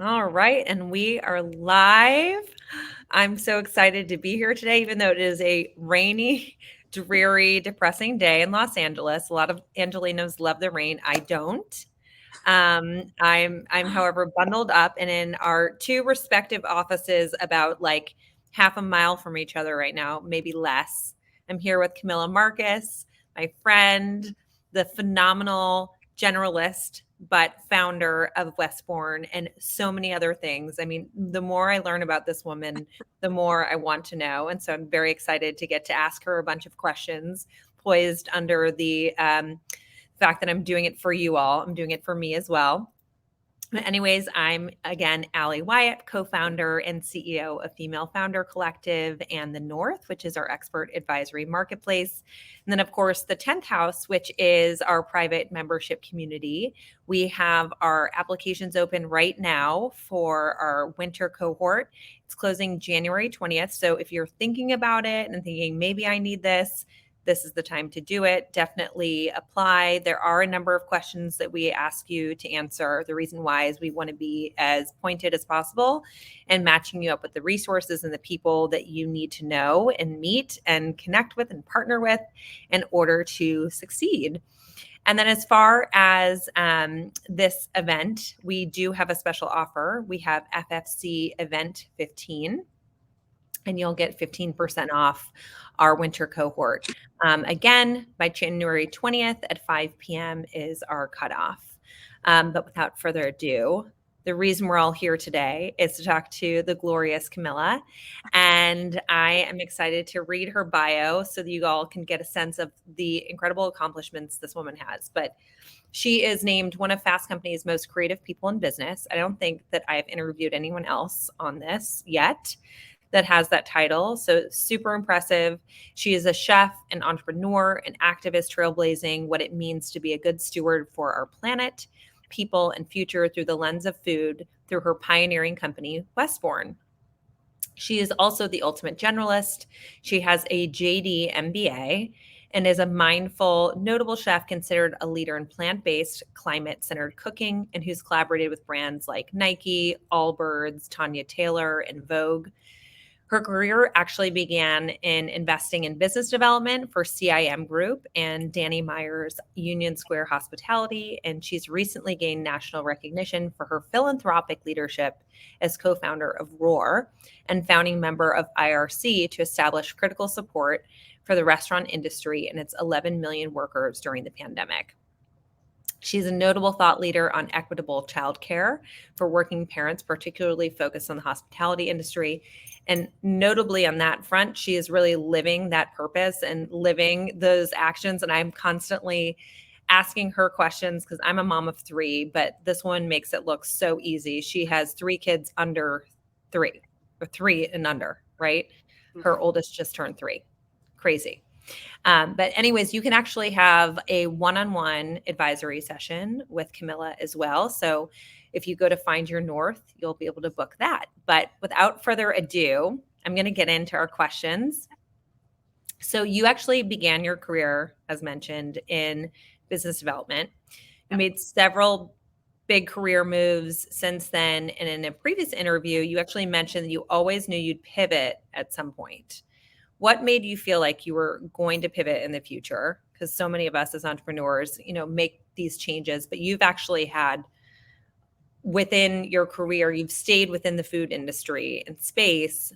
All right, and we are live. I'm so excited to be here today, even though it is a rainy, dreary, depressing day in Los Angeles. A lot of Angelinos love the rain. I don't. I'm, however, bundled up and in our two respective offices, about like half a mile from each other right now, maybe less. I'm here with Camilla Marcus, my friend, the phenomenal generalist, but founder of Westbourne and so many other things. I mean, the more I learn about this woman, the more I want to know. And so I'm very excited to get to ask her a bunch of questions, poised under the fact that I'm doing it for you all. I'm doing it for me as well. But anyways, I'm again Allie Wyatt, co-founder and CEO of Female Founder Collective and The North, which is our expert advisory marketplace. And then, of course, the 10th house, which is our private membership community. We have our applications open right now for our winter cohort. It's closing January 20th. So if you're thinking about it and thinking maybe I need this is the time to do it. Definitely apply. There are a number of questions that we ask you to answer. The reason why is we want to be as pointed as possible and matching you up with the resources and the people that you need to know and meet and connect with and partner with in order to succeed. And then, as far as this event, we do have a special offer. We have FFC Event 15, and you'll get 15% off our winter cohort. Again, by January 20th at 5 p.m. is our cutoff. But without further ado, the reason we're all here today is to talk to the glorious Camilla. And I am excited to read her bio so that you all can get a sense of the incredible accomplishments this woman has. But she is named one of Fast Company's most creative people in business. I don't think that I have interviewed anyone else on this yet that has that title. So super impressive. She is a chef, an entrepreneur, an activist, trailblazing what it means to be a good steward for our planet, people, and future through the lens of food through her pioneering company, Westbourne. She is also the ultimate generalist. She has a JD MBA and is a mindful, notable chef considered a leader in plant-based, climate-centered cooking, and who's collaborated with brands like Nike, Allbirds, Tanya Taylor, and Vogue. Her career actually began in investing in business development for CIM Group and Danny Meyer's Union Square Hospitality, and she's recently gained national recognition for her philanthropic leadership as co-founder of Roar and founding member of IRC to establish critical support for the restaurant industry and its 11 million workers during the pandemic. She's a notable thought leader on equitable childcare for working parents, particularly focused on the hospitality industry. And notably on that front, she is really living that purpose and living those actions. And I'm constantly asking her questions because I'm a mom of three, but this one makes it look so easy. She has three kids under three, or three and under, right? Her oldest just turned three. Crazy. But anyways, you can actually have a one-on-one advisory session with Camilla as well. So if you go to Find Your North, you'll be able to book that. But without further ado, I'm going to get into our questions. So you actually began your career, as mentioned, in business development. You made several big career moves since then. And in a previous interview, you actually mentioned that you always knew you'd pivot at some point. What made you feel like you were going to pivot in the future? Because so many of us as entrepreneurs, make these changes, but you've actually had within your career, you've stayed within the food industry and space,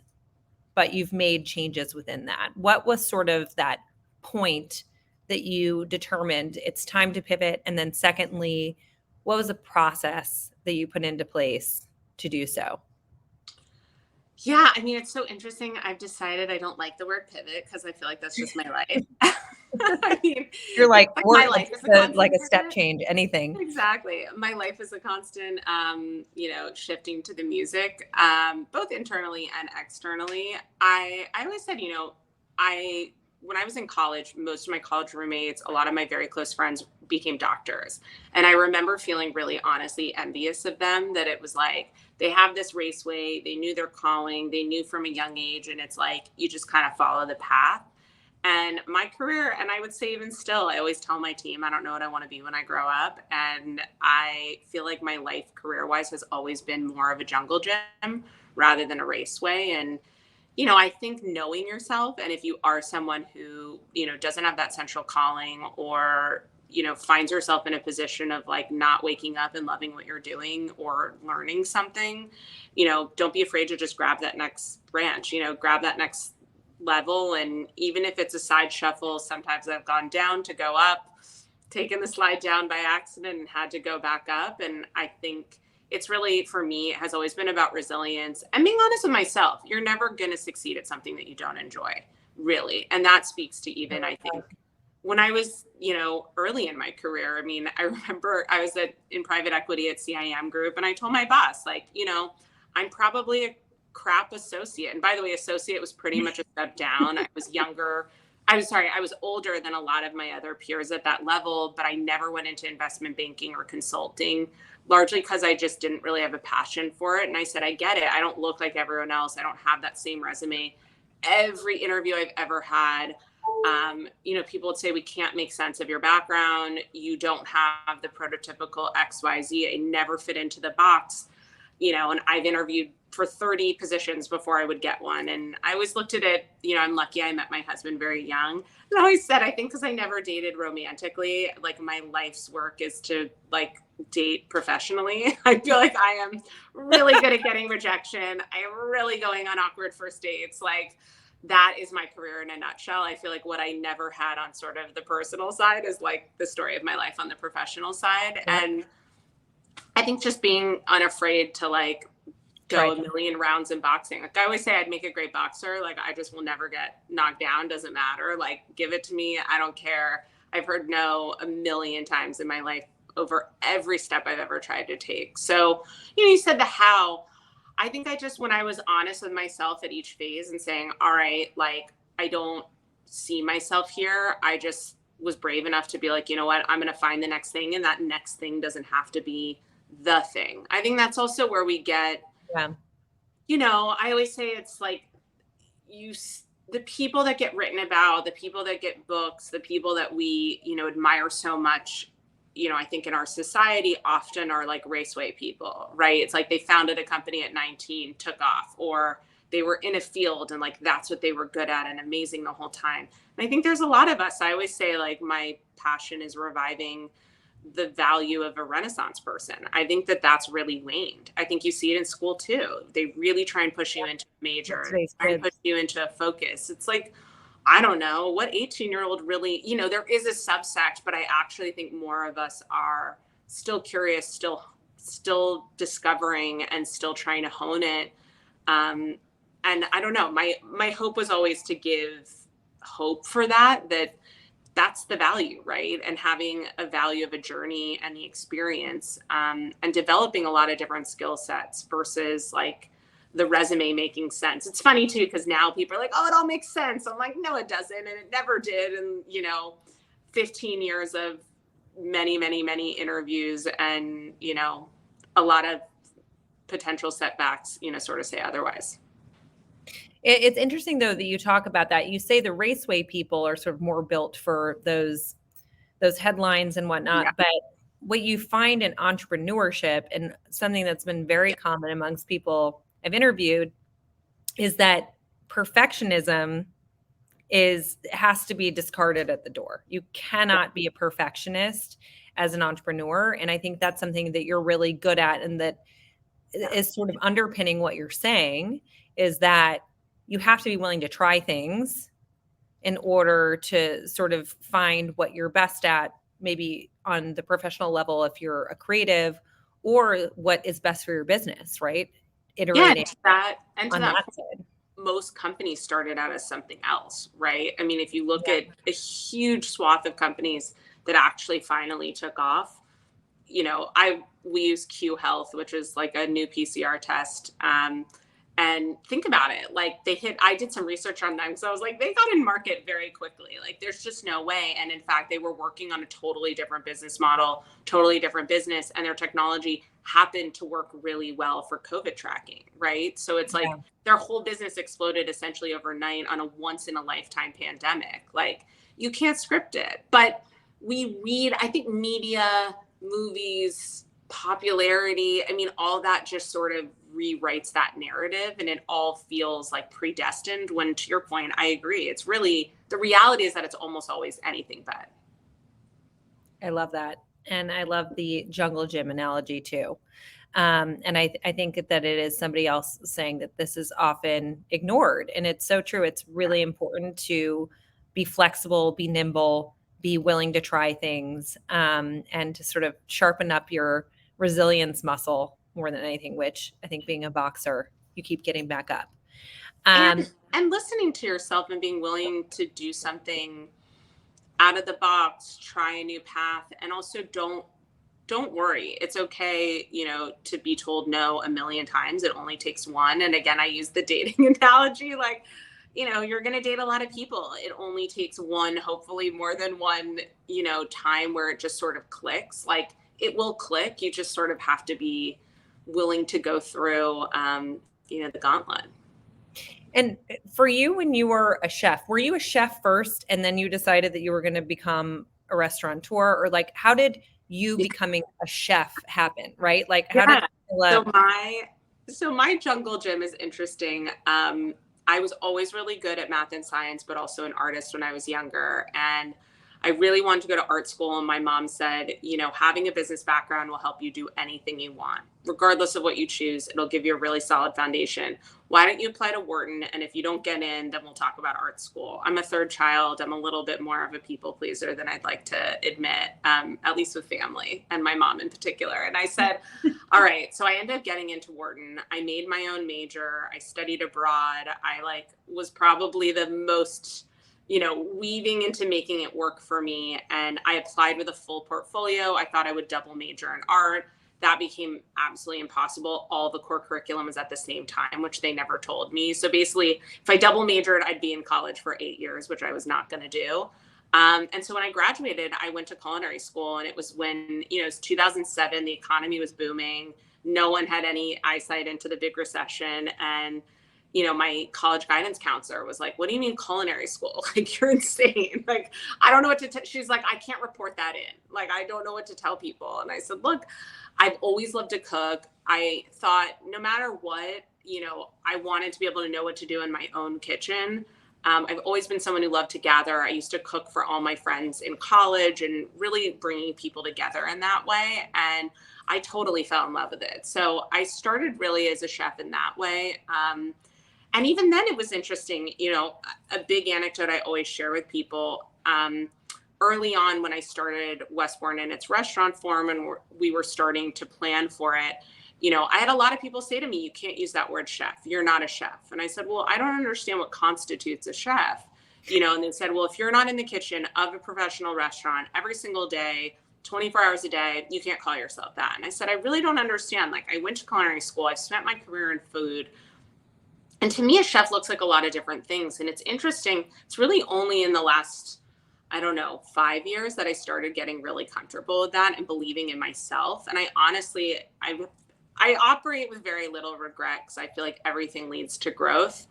but you've made changes within that. What was sort of that point that you determined it's time to pivot? And then secondly, what was the process that you put into place to do so? Yeah, I mean, it's so interesting. I've decided I don't like the word pivot because I feel like that's just my life. I mean, You're like, or my life is a constant like a step pivot. change, anything. Exactly. My life is a constant, shifting to the music, both internally and externally. I always said, when I was in college, most of my college roommates, a lot of my very close friends became doctors. And I remember feeling really honestly envious of them, that it was like, they have this raceway, they knew their calling, they knew from a young age. And it's like, you just kind of follow the path. And my career, and I would say even still, I always tell my team, I don't know what I want to be when I grow up. And I feel like my life career-wise has always been more of a jungle gym rather than a raceway. And, I think knowing yourself, and if you are someone who, doesn't have that central calling, or, finds yourself in a position of like not waking up and loving what you're doing or learning something, don't be afraid to just grab that next branch, grab that next level. And even if it's a side shuffle, sometimes I've gone down to go up, taken the slide down by accident and had to go back up. And I think it's really, for me, it has always been about resilience and being honest with myself. You're never going to succeed at something that you don't enjoy, really. And that speaks to even, I think, when I was, early in my career. I mean, I remember I was in private equity at CIM Group, and I told my boss, like, I'm probably a crap associate. And by the way, associate was pretty much a step down. I was I was older than a lot of my other peers at that level, but I never went into investment banking or consulting, largely because I just didn't really have a passion for it. And I said, I get it. I don't look like everyone else. I don't have that same resume. Every interview I've ever had, people would say, we can't make sense of your background. You don't have the prototypical XYZ. I never fit into the box, and I've interviewed for 30 positions before I would get one. And I always looked at it, I'm lucky I met my husband very young. And I always said, I think because I never dated romantically, like my life's work is to like date professionally. I feel like I am really good at getting rejection. I am really going on awkward first dates. Like that is my career in a nutshell. I feel like what I never had on sort of the personal side is like the story of my life on the professional side. Yeah. And I think just being unafraid to like go a million rounds in boxing. Like I always say, I'd make a great boxer. Like I just will never get knocked down. Doesn't matter. Like give it to me. I don't care. I've heard no a million times in my life over every step I've ever tried to take. So, you said the how. I think when I was honest with myself at each phase and saying, all right, like I don't see myself here. I just was brave enough to be like, you know what, I'm going to find the next thing. And that next thing doesn't have to be the thing. I think that's also where we get, I always say it's like the people that get written about, the people that get books, the people that we, admire so much, I think in our society often are like raceway people, right? It's like they founded a company at 19, took off, or they were in a field and like, that's what they were good at and amazing the whole time. And I think there's a lot of us. I always say like my passion is reviving the value of a Renaissance person. I think that that's really waned. I think you see it in school too. They really try and push you into a major, try and push you into a focus. It's like, I don't know what 18-year-old really, there is a subsect, but I actually think more of us are still curious, still discovering and still trying to hone it. And I don't know, my hope was always to give hope for that's the value, right? And having a value of a journey and the experience, and developing a lot of different skill sets versus like the resume making sense. It's funny too, because now people are like, oh, it all makes sense. I'm like, no, it doesn't. And it never did. And, 15 years of many, many, many interviews and, a lot of potential setbacks, sort of say otherwise. It's interesting though that you talk about that. You say the raceway people are sort of more built for those headlines and whatnot, yeah. But what you find in entrepreneurship, and something that's been very common amongst people I've interviewed, is that perfectionism has to be discarded at the door. You cannot be a perfectionist as an entrepreneur. And I think that's something that you're really good at, and that is sort of underpinning what you're saying, is that you have to be willing to try things in order to sort of find what you're best at, maybe on the professional level if you're a creative, or what is best for your business, right? Iterating on that side. Most companies started out as something else, right? I mean, if you look at a huge swath of companies that actually finally took off, we use Q Health, which is like a new PCR test. And think about it, like I did some research on them. So I was like, they got in market very quickly. Like there's just no way. And in fact, they were working on a totally different business model, totally different business. And their technology happened to work really well for COVID tracking, right? So it's like their whole business exploded essentially overnight on a once in a lifetime pandemic. Like, you can't script it. But we read, I think media, movies, popularity, I mean, all that just sort of rewrites that narrative, and it all feels like predestined, when, to your point, I agree. It's really, the reality is that it's almost always anything but. I love that. And I love the jungle gym analogy too. And I think that it is somebody else saying that this is often ignored. And it's so true. It's really important to be flexible, be nimble, be willing to try things, and to sort of sharpen up your resilience muscle more than anything, which I think being a boxer, you keep getting back up. And listening to yourself and being willing to do something out of the box, try a new path, and also don't worry. It's okay, you know, to be told no a million times. It only takes one. And again, I use the dating analogy, like, you know, you're going to date a lot of people. It only takes one, hopefully more than one, you know, time where it just sort of clicks. Like, it will click. You just sort of have to be willing to go through, you know, the gauntlet. And for you, when you were you a chef first and then you decided that you were going to become a restaurateur, or like, how did you becoming a chef happen? Right? Like, how did so my jungle gym is interesting. I was always really good at math and science, but also an artist when I was younger. And I really wanted to go to art school. And my mom said, you know, having a business background will help you do anything you want, regardless of what you choose. It'll give you a really solid foundation. Why don't you apply to Wharton? And if you don't get in, then we'll talk about art school. I'm a third child. I'm a little bit more of a people pleaser than I'd like to admit, at least with family and my mom in particular. And I said, all right. So I ended up getting into Wharton. I made my own major. I studied abroad. I was probably the most, you know, weaving into making it work for me. And I applied with a full portfolio. I thought I would double major in art. That became absolutely impossible. All the core curriculum was at the same time, which they never told me. So basically, if I double majored, I'd be in college for 8 years, which I was not going to do. And so when I graduated, I went to culinary school, and it was when, you know, it was 2007, the economy was booming. No one had any eyesight into the big recession. And you know, my college guidance counselor was like, what do you mean culinary school? Like, you're insane. Like, I don't know what to she's like, I can't report that in. Like, I don't know what to tell people. And I said, look, I've always loved to cook. I thought no matter what, you know, I wanted to be able to know what to do in my own kitchen. I've always been someone who loved to gather. I used to cook for all my friends in college and really bringing people together in that way. And I totally fell in love with it. So I started really as a chef in that way. And even then it was interesting, you know, a big anecdote I always share with people. Early on when I started Westbourne in its restaurant form and we were starting to plan for it, you know, I had a lot of people say to me, you can't use that word chef. You're not a chef. And I said, well, I don't understand what constitutes a chef. You know, and they said, well, if you're not in the kitchen of a professional restaurant every single day, 24 hours a day, you can't call yourself that. And I said, I really don't understand. Like, I went to culinary school. I spent my career in food. And to me, a chef looks like a lot of different things. And it's interesting. It's really only in the last, I don't know, 5 years that I started getting really comfortable with that and believing in myself. And I honestly, I operate with very little regret because I feel like everything leads to growth,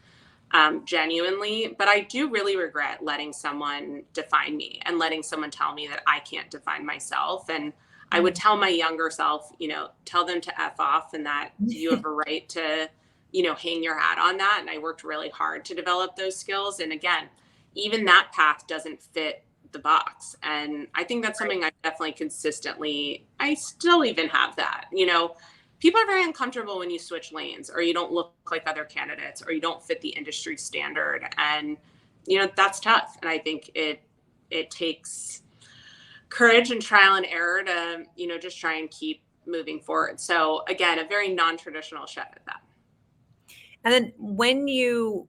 genuinely. But I do really regret letting someone define me and letting someone tell me that I can't define myself. And I would tell my younger self, you know, tell them to F off and that you have a right to, you know, hang your hat on that. And I worked really hard to develop those skills. And again, even that path doesn't fit the box. And I think that's something I definitely consistently, I still even have that, you know, people are very uncomfortable when you switch lanes or you don't look like other candidates or you don't fit the industry standard. And, you know, that's tough. And I think it takes courage and trial and error to, you know, just try and keep moving forward. So again, a very non-traditional chef at that. And then when you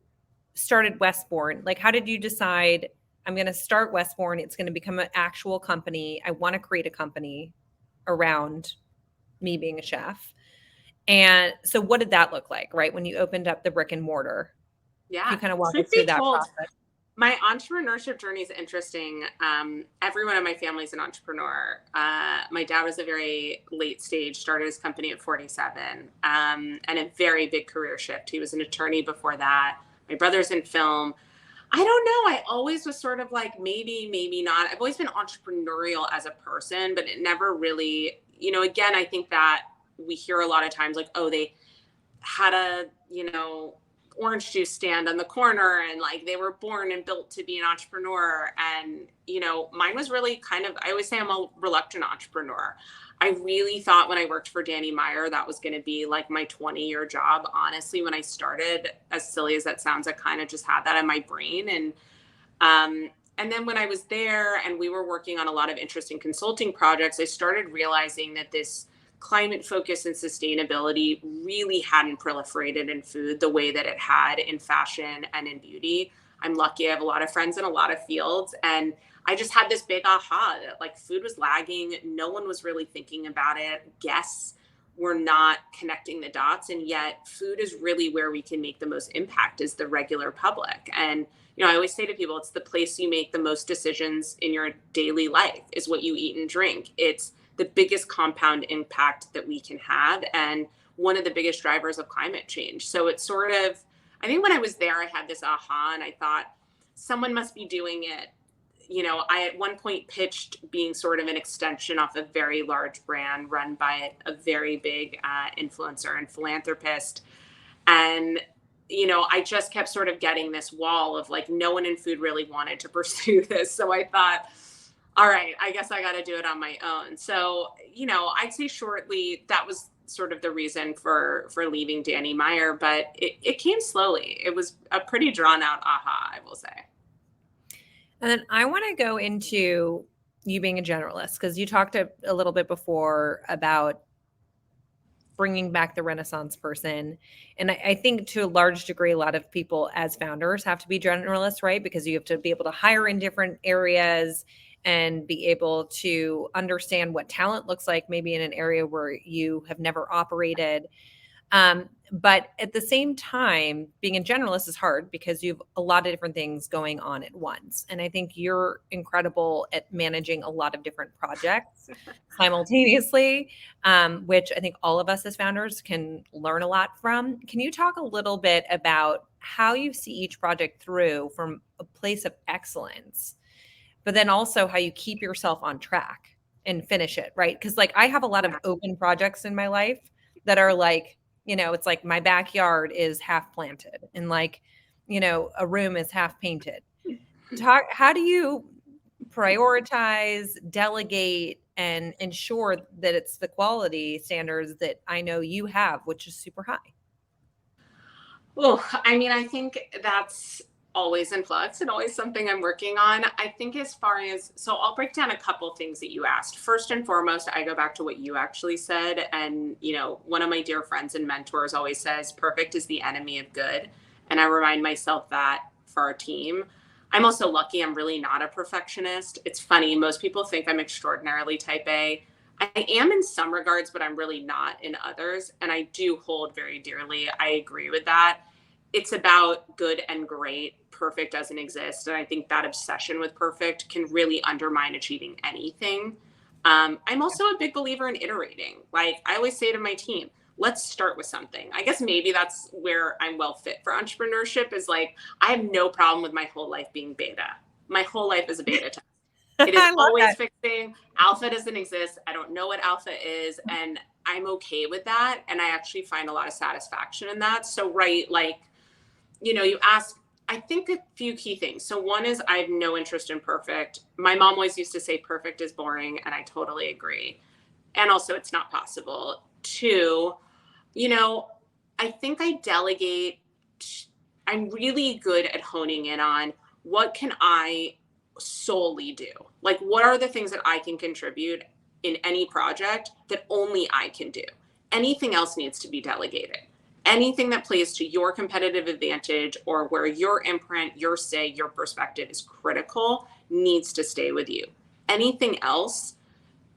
started Westbourne, like, how did you decide, I'm going to start Westbourne, it's going to become an actual company, I want to create a company around me being a chef? And so what did that look like, right? When you opened up the brick and mortar? Yeah. You kind of walk us through that process. My entrepreneurship journey is interesting. Everyone in my family is an entrepreneur. My dad was a very late stage, started his company at 47, and a very big career shift. He was an attorney before that. My brother's in film. I don't know. I always was sort of like, maybe, maybe not. I've always been entrepreneurial as a person, but it never really, again, I think that we hear a lot of times like, oh, they had a, orange juice stand on the corner and like they were born and built to be an entrepreneur. And, mine was really I always say I'm a reluctant entrepreneur. I really thought when I worked for Danny Meyer, that was going to be like my 20-year job. Honestly, when I started, as silly as that sounds, I kind of just had that in my brain. And then when I was there and we were working on a lot of interesting consulting projects, I started realizing that this climate focus and sustainability really hadn't proliferated in food the way that it had in fashion and in beauty. I'm lucky I have a lot of friends in a lot of fields, and I just had this big aha that like food was lagging. No one was really thinking about it. Guests were not connecting the dots. And yet food is really where we can make the most impact is the regular public. And, I always say to people, it's the place you make the most decisions in your daily life is what you eat and drink. It's the biggest compound impact that we can have, and one of the biggest drivers of climate change. So it's sort of, I think when I was there, I had this aha and I thought someone must be doing it. I at one point pitched being sort of an extension off a very large brand run by a very big influencer and philanthropist. And, I just kept sort of getting this wall of like, no one in food really wanted to pursue this. So I thought, all right, I guess I got to do it on my own. So, I'd say shortly that was sort of the reason for leaving Danny Meyer, but it came slowly. It was a pretty drawn out aha, I will say. And then I want to go into you being a generalist, because you talked a little bit before about bringing back the Renaissance person. And I think to a large degree, a lot of people as founders have to be generalists, right? Because you have to be able to hire in different areas and be able to understand what talent looks like, maybe in an area where you have never operated. But at the same time, being a generalist is hard because you have a lot of different things going on at once. And I think you're incredible at managing a lot of different projects simultaneously, which I think all of us as founders can learn a lot from. Can you talk a little bit about how you see each project through from a place of excellence, but then also how you keep yourself on track and finish it, right? Because like I have a lot of open projects in my life that are like, it's like my backyard is half planted and like, a room is half painted. How do you prioritize, delegate, and ensure that it's the quality standards that I know you have, which is super high? Well, I think that's always in flux and always something I'm working on. I think so I'll break down a couple things that you asked. First and foremost, I go back to what you actually said. And, one of my dear friends and mentors always says, perfect is the enemy of good. And I remind myself that for our team. I'm also lucky I'm really not a perfectionist. It's funny. Most people think I'm extraordinarily type A. I am in some regards, but I'm really not in others. And I do hold very dearly. I agree with that. It's about good and great. Perfect doesn't exist. And I think that obsession with perfect can really undermine achieving anything. I'm also a big believer in iterating. Like I always say to my team, let's start with something. I guess maybe that's where I'm well fit for entrepreneurship is like, I have no problem with my whole life being beta. My whole life is a beta test. It is always fixing. Alpha doesn't exist. I don't know what alpha is. And I'm okay with that. And I actually find a lot of satisfaction in that. So, right, like, you ask, I think a few key things. So one is I have no interest in perfect. My mom always used to say perfect is boring. And I totally agree. And also it's not possible. Two, I think I delegate. I'm really good at honing in on what can I solely do? Like, what are the things that I can contribute in any project that only I can do? Anything else needs to be delegated. Anything that plays to your competitive advantage or where your imprint, your say, your perspective is critical needs to stay with you. Anything else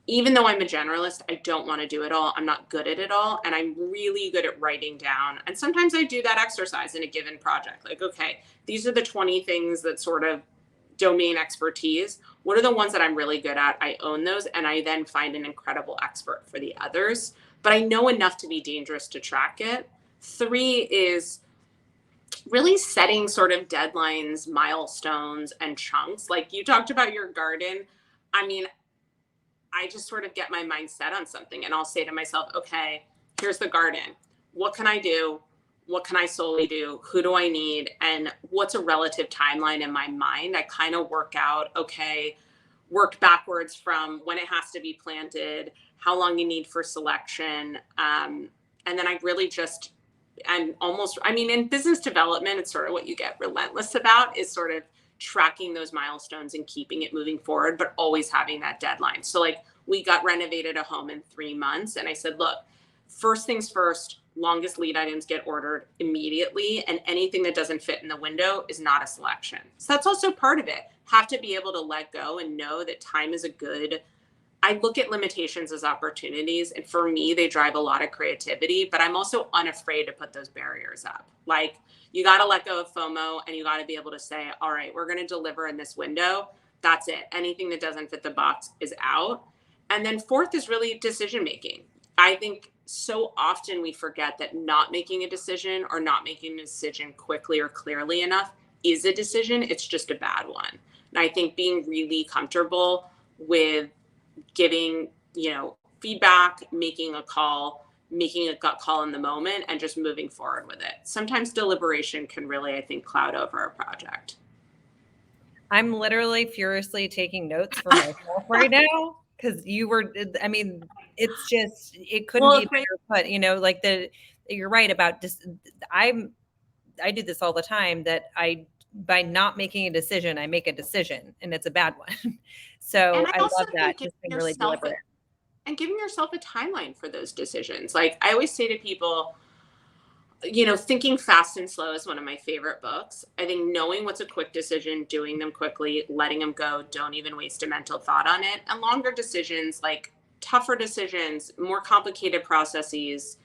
even though I'm a generalist, I don't want to do it all. I'm not good at it all. And I'm really good at writing down. And sometimes I do that exercise in a given project. Like, okay, these are the 20 things that sort of domain expertise. What are the ones that I'm really good at? I own those. And I then find an incredible expert for the others. But I know enough to be dangerous to track it. 3 is really setting sort of deadlines, milestones, and chunks. Like you talked about your garden. I mean, I just sort of get my mind set on something and I'll say to myself, okay, here's the garden. What can I do? What can I solely do? Who do I need? And what's a relative timeline in my mind? I kind of work out, okay, worked backwards from when it has to be planted, how long you need for selection. And then I really just, I mean, in business development, it's sort of what you get relentless about is sort of tracking those milestones and keeping it moving forward, but always having that deadline. So like we got renovated a home in 3 months. And I said, look, first things first, longest lead items get ordered immediately. And anything that doesn't fit in the window is not a selection. So that's also part of it. Have to be able to let go and know that time is I look at limitations as opportunities. And for me, they drive a lot of creativity, but I'm also unafraid to put those barriers up. Like you got to let go of FOMO and you got to be able to say, all right, we're going to deliver in this window. That's it. Anything that doesn't fit the box is out. And then 4th is really decision making. I think so often we forget that not making a decision or not making a decision quickly or clearly enough is a decision. It's just a bad one. And I think being really comfortable with giving, feedback, making a call, making a gut call in the moment and just moving forward with it. Sometimes deliberation can really, I think, cloud over a project. I'm literally furiously taking notes for myself right now because it's just, it couldn't be better put, like you're right about just, I do this all the time that by not making a decision, I make a decision and it's a bad one. So I love that. Just being really deliberate. And giving yourself a timeline for those decisions. Like I always say to people, Thinking Fast and Slow is one of my favorite books. I think knowing what's a quick decision, doing them quickly, letting them go, don't even waste a mental thought on it. And longer decisions, like tougher decisions, more complicated processes,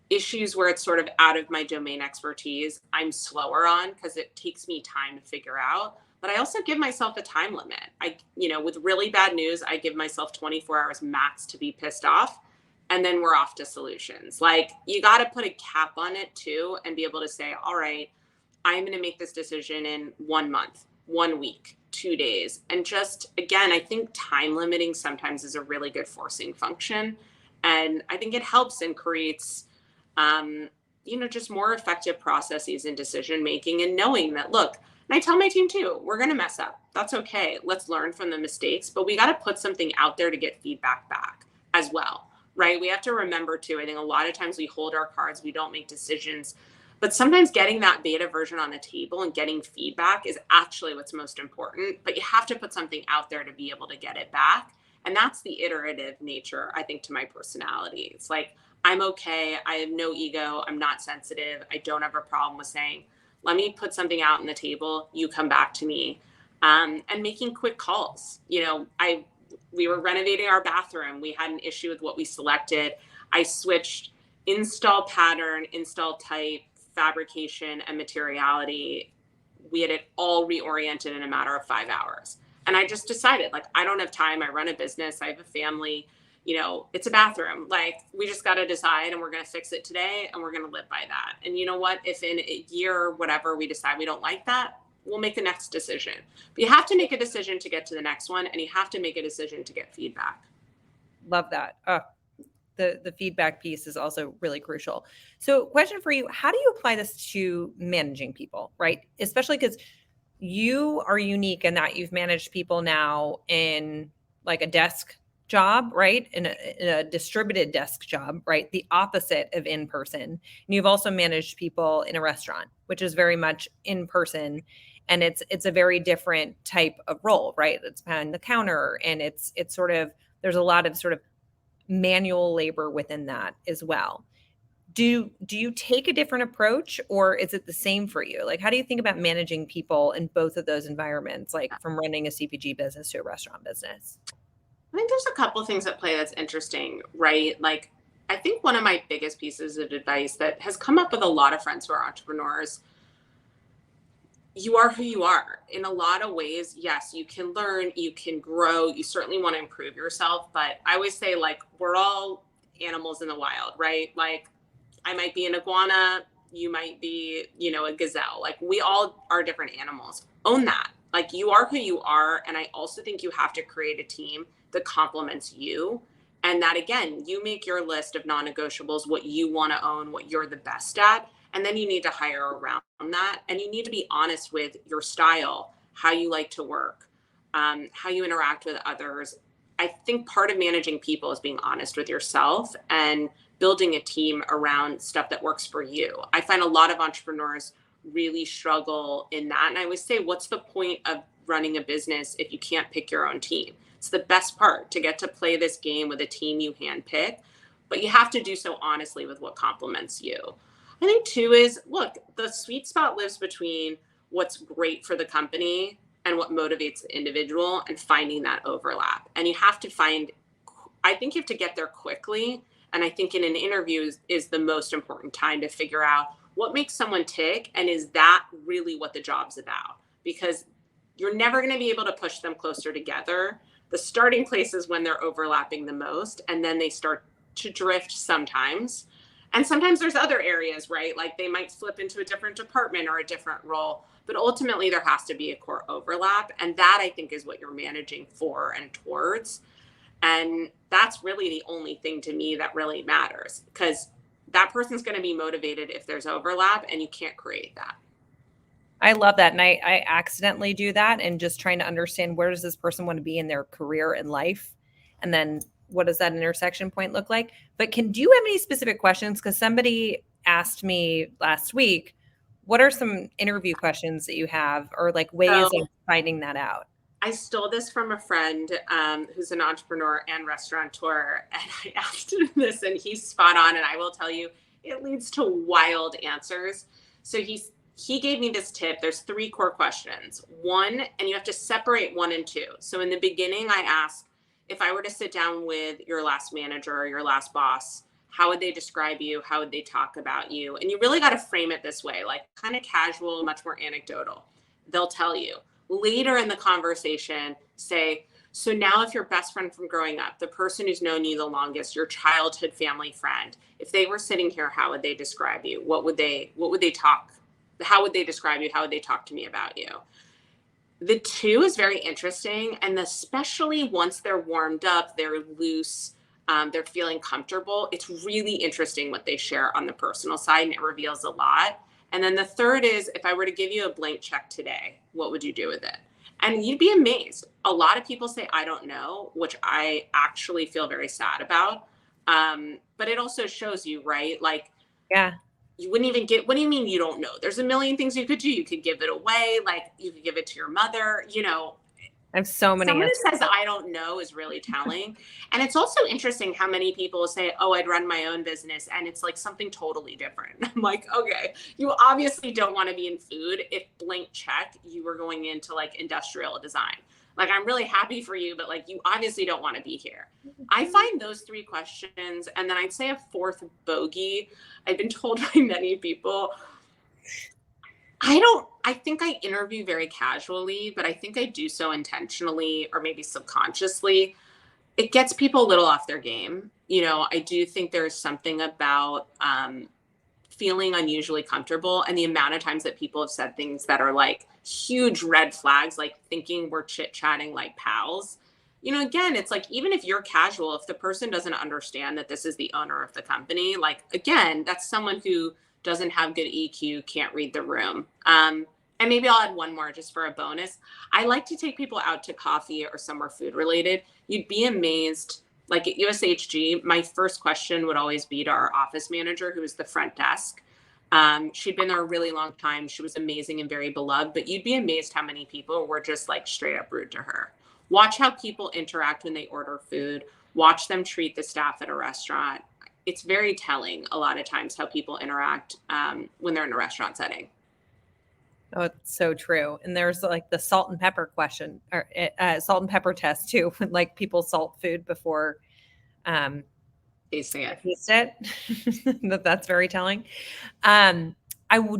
issues where it's sort of out of my domain expertise, I'm slower on because it takes me time to figure out. But I also give myself a time limit. With really bad news, I give myself 24 hours max to be pissed off. And then we're off to solutions. Like you got to put a cap on it too and be able to say, all right, I'm going to make this decision in 1 month, 1 week, 2 days. And just, again, I think time limiting sometimes is a really good forcing function. And I think it helps and creates, just more effective processes in decision making and knowing that, look, and I tell my team too, we're going to mess up. That's okay. Let's learn from the mistakes, but we got to put something out there to get feedback back as well. Right? We have to remember too, I think a lot of times we hold our cards, we don't make decisions, but sometimes getting that beta version on the table and getting feedback is actually what's most important, but you have to put something out there to be able to get it back. And that's the iterative nature, I think, to my personality. It's like, I'm okay. I have no ego. I'm not sensitive. I don't have a problem with saying, let me put something out on the table. You come back to me. And making quick calls. We were renovating our bathroom. We had an issue with what we selected. I switched install pattern, install type, fabrication, and materiality. We had it all reoriented in a matter of 5 hours. And I just decided, I don't have time. I run a business. I have a family. It's a bathroom. We just got to decide and we're going to fix it today and we're going to live by that. And you know what? If in a year or whatever we decide we don't like that, we'll make the next decision. But you have to make a decision to get to the next one, and you have to make a decision to get feedback. Love that. The feedback piece is also really crucial. So question for you, how do you apply this to managing people, right? Especially because you are unique in that you've managed people now in a desk job, right? In a distributed desk job, right? The opposite of in person. And you've also managed people in a restaurant, which is very much in person. And it's a very different type of role, right? It's behind the counter and it's sort of, there's a lot of sort of manual labor within that as well. Do you take a different approach or is it the same for you? How do you think about managing people in both of those environments, from running a CPG business to a restaurant business? I think there's a couple things at play that's interesting, right? Like, I think one of my biggest pieces of advice that has come up with a lot of friends who are entrepreneurs, you are who you are. In a lot of ways, yes, you can learn, you can grow, you certainly want to improve yourself. But I always say, like, we're all animals in the wild, right? Like, I might be an iguana, you might be, a gazelle. Like, we all are different animals. Own that. Like, you are who you are. And I also think you have to create a team that complements you. And that, again, you make your list of non-negotiables, what you want to own, what you're the best at. And then you need to hire around that. And you need to be honest with your style, how you like to work, how you interact with others. I think part of managing people is being honest with yourself and building a team around stuff that works for you. I find a lot of entrepreneurs really struggle in that. And I always say, what's the point of running a business if you can't pick your own team? It's the best part, to get to play this game with a team you handpick, but you have to do so honestly with what complements you. I think two is, look, the sweet spot lives between what's great for the company and what motivates the individual, and finding that overlap. And you have to find, I think you have to get there quickly. And I think in an interview is the most important time to figure out what makes someone tick, and is that really what the job's about? Because you're never going to be able to push them closer together. The starting place is when they're overlapping the most, and then they start to drift sometimes. And sometimes there's other areas, right? Like, they might flip into a different department or a different role, but ultimately there has to be a core overlap. And that, I think, is what you're managing for and towards. And that's really the only thing to me that really matters, because that person's going to be motivated if there's overlap, and you can't create that. I love that. And I accidentally do that, and just trying to understand, where does this person want to be in their career and life? And then what does that intersection point look like? But do you have any specific questions? Because somebody asked me last week, what are some interview questions that you have, or like ways So of finding that out? I stole this from a friend who's an entrepreneur and restaurateur, and I asked him this, and he's spot on. And I will tell you, it leads to wild answers. So he gave me this tip. There's 3 core questions. One, and you have to separate 1 and 2. So in the beginning, I ask, if I were to sit down with your last manager or your last boss, how would they describe you? How would they talk about you? And you really got to frame it this way, like kind of casual, much more anecdotal. They'll tell you. Later in the conversation, say, so now if your best friend from growing up, the person who's known you the longest, your childhood family friend, if they were sitting here, how would they describe you? What would they talk? How would they describe you? How would they talk to me about you? The 2 is very interesting. And especially once they're warmed up, they're loose, they're feeling comfortable. It's really interesting what they share on the personal side, and it reveals a lot. And then the 3rd is, if I were to give you a blank check today, what would you do with it? And you'd be amazed. A lot of people say, I don't know, which I actually feel very sad about. But it also shows you, right? Like, Yeah. you wouldn't even get, what do you mean you don't know? There's a million things you could do. You could give it away. Like, you could give it to your mother, I have so many Someone answers. who says I don't know is really telling. And it's also interesting how many people say, oh, I'd run my own business, and it's like something totally different. I'm like, okay, you obviously don't want to be in food. If blank check, you were going into like industrial design. Like, I'm really happy for you, but like, you obviously don't want to be here. I find those 3 questions. And then I'd say a 4th bogey. I've been told by many people, I think I interview very casually, but I think I do so intentionally, or maybe subconsciously. It gets people a little off their game. I do think there's something about feeling unusually comfortable, and the amount of times that people have said things that are like huge red flags, like thinking we're chit-chatting like pals. Again, it's like, even if you're casual, if the person doesn't understand that this is the owner of the company, like, again, that's someone who doesn't have good EQ, can't read the room. And maybe I'll add one more just for a bonus. I like to take people out to coffee or somewhere food related. You'd be amazed. Like at USHG, my first question would always be to our office manager, who was the front desk. She'd been there a really long time. She was amazing and very beloved, but you'd be amazed how many people were just like straight up rude to her. Watch how people interact when they order food. Watch them treat the staff at a restaurant. It's very telling a lot of times how people interact when they're in a restaurant setting. Oh, it's so true. And there's like the salt and pepper question, or salt and pepper test too, when like people salt food before um, Tasting it. taste it. That's very telling. Um,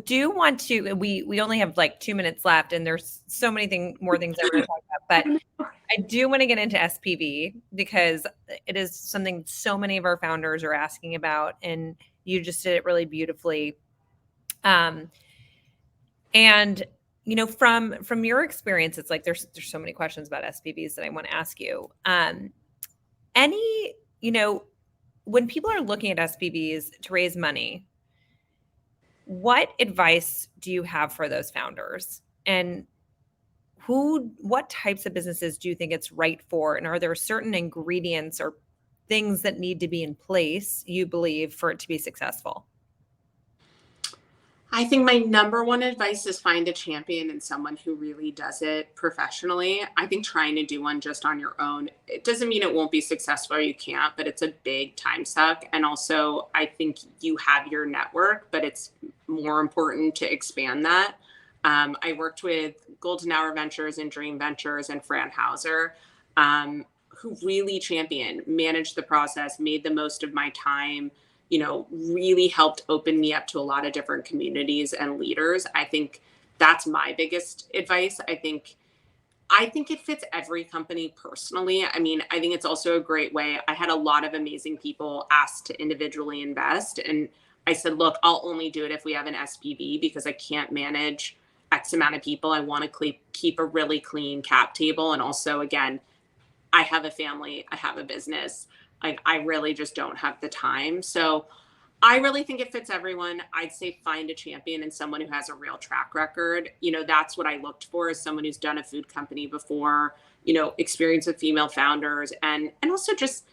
do want to. We only have like 2 minutes left, and there's so many more things I want to talk about. But I do want to get into SPV because it is something so many of our founders are asking about, and you just did it really beautifully. And from your experience, it's like there's so many questions about SPVs that I want to ask you. Any when people are looking at SPVs to raise money, what advice do you have for those founders? And what types of businesses do you think it's right for? And are there certain ingredients or things that need to be in place, you believe, for it to be successful? I think my number one advice is find a champion and someone who really does it professionally. I think trying to do one just on your own, it doesn't mean it won't be successful or you can't, but it's a big time suck. And also, I think you have your network, but it's more important to expand that. I worked with Golden Hour Ventures and Dream Ventures and Fran Hauser, who really championed, managed the process, made the most of my time, really helped open me up to a lot of different communities and leaders. I think that's my biggest advice. I think it fits every company personally. I mean, I think it's also a great way. I had a lot of amazing people asked to individually invest. And I said, look, I'll only do it if we have an SPV because I can't manage X amount of people. I want to keep a really clean cap table. And also, again, I have a family, I have a business. Like, I really just don't have the time. So I really think it fits everyone. I'd say find a champion and someone who has a real track record. That's what I looked for, is someone who's done a food company before, experience with female founders, and also just,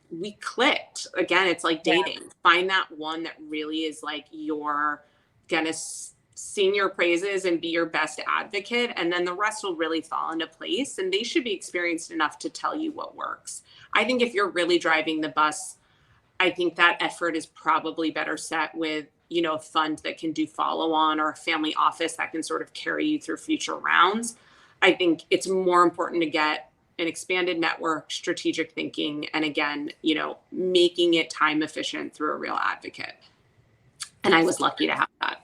we clicked. Again, it's like dating. Yeah. Find that one that really is like you're gonna sing your praises and be your best advocate, and then the rest will really fall into place, and they should be experienced enough to tell you what works. I think if you're really driving the bus, I think that effort is probably better set with, a fund that can do follow on, or a family office that can sort of carry you through future rounds. I think it's more important to get an expanded network, strategic thinking, and again, making it time efficient through a real advocate. And I was lucky to have that.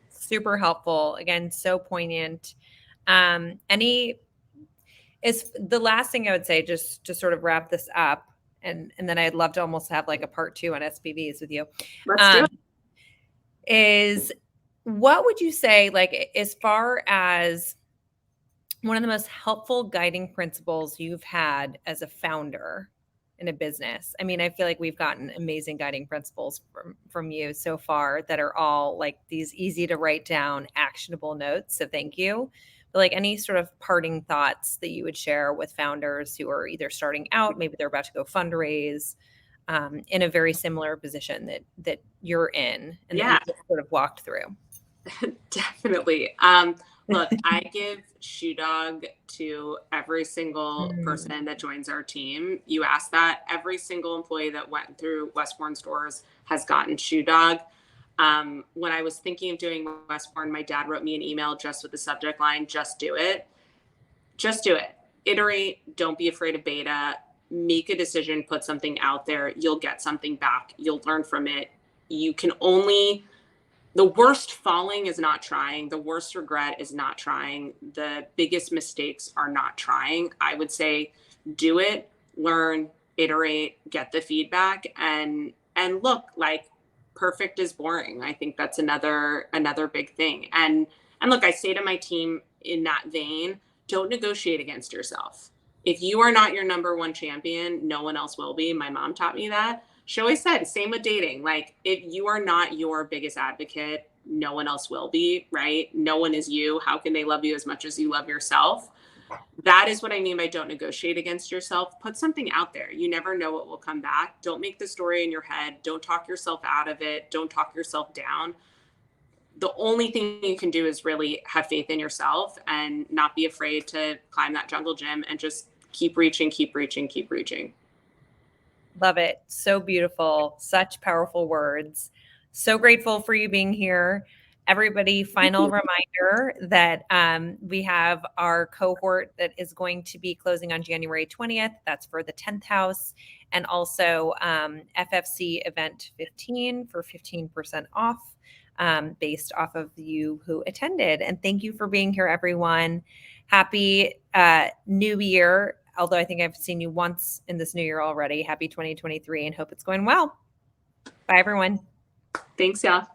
Super helpful. Again, so poignant. Is the last thing I would say, just to sort of wrap this up, and then I'd love to almost have like a part 2 on SPVs with you. Let's do it. Is what would you say, like, as far as one of the most helpful guiding principles you've had as a founder in a business? I mean, I feel like we've gotten amazing guiding principles from you so far that are all like these easy to write down, actionable notes. So thank you. But like, any sort of parting thoughts that you would share with founders who are either starting out, maybe they're about to go fundraise, in a very similar position that you're in, and that you sort of walked through. Definitely. Look, I give Shoe Dog to every single person that joins our team. You ask that, every single employee that went through Westbourne stores has gotten Shoe Dog. When I was thinking of doing Westbourne, my dad wrote me an email just with the subject line, just do it. Just do it. Iterate. Don't be afraid of beta. Make a decision, put something out there. You'll get something back. You'll learn from it. The worst falling is not trying. The worst regret is not trying. The biggest mistakes are not trying. I would say do it, learn, iterate, get the feedback, and look, like, perfect is boring. I think that's another big thing. And look, I say to my team in that vein, don't negotiate against yourself. If you are not your number one champion, no one else will be. My mom taught me that. She always said, same with dating. Like, if you are not your biggest advocate, no one else will be, right? No one is you. How can they love you as much as you love yourself? That is what I mean by don't negotiate against yourself. Put something out there. You never know what will come back. Don't make the story in your head. Don't talk yourself out of it. Don't talk yourself down. The only thing you can do is really have faith in yourself and not be afraid to climb that jungle gym and just keep reaching, keep reaching, keep reaching. Love it. So beautiful. Such powerful words. So grateful for you being here. Everybody, final reminder that we have our cohort that is going to be closing on January 20th. That's for the 10th house. And also FFC event 15 for 15% off based off of you who attended. And thank you for being here, everyone. Happy New Year. Although I think I've seen you once in this new year already. Happy 2023 and hope it's going well. Bye, everyone. Thanks, y'all.